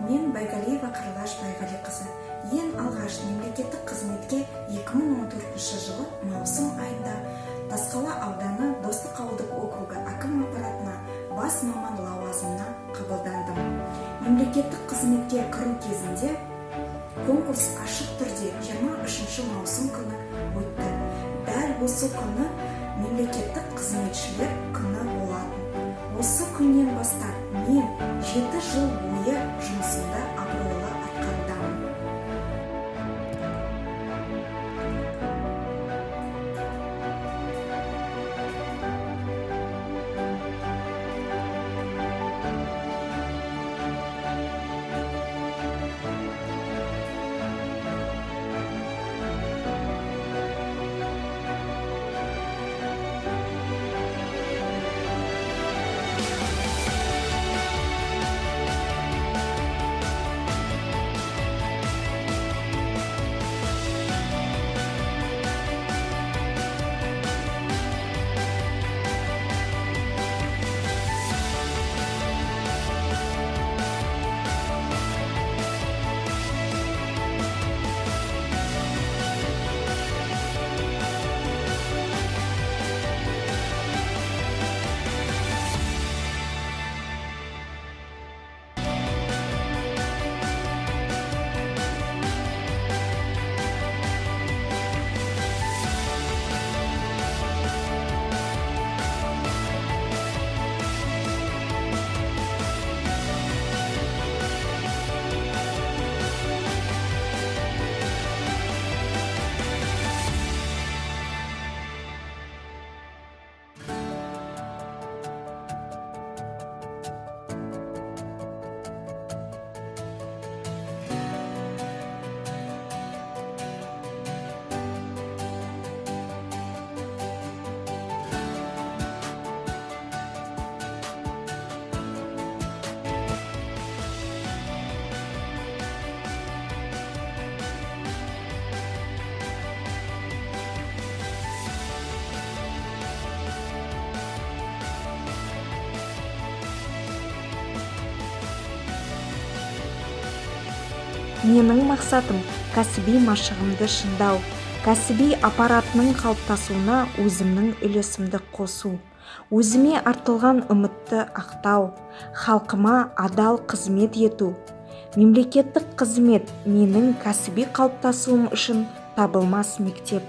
Мен Байгалиева Қарлаш Байғалиқызы. Ең алғаш мемлекеттік қызметке 2014 жылы маусым айында Тасқала ауданы Достық ауылдық округы әкім аппаратына бас маман лауазымына қабылдандым. Мемлекеттік қызметке кіру кезінде конкурс ашық түрде 23 маусым күні өтті. Дәл осы күні мемлекеттік қызметшілер күні болатын. Осы күннен бастап мен 7 жыл бойы жұмысымда абыройлы атқарудамын. Менің мақсатым кәсіби машығымды шыңдау, кәсіби аппаратының қалыптасуына өзімнің үлесімді қосу, өзіме артылған үмітті ақтау, халқыма адал қызмет ету. Мемлекеттік қызмет менің кәсіби қалыптасуым үшін табылмас мектеп.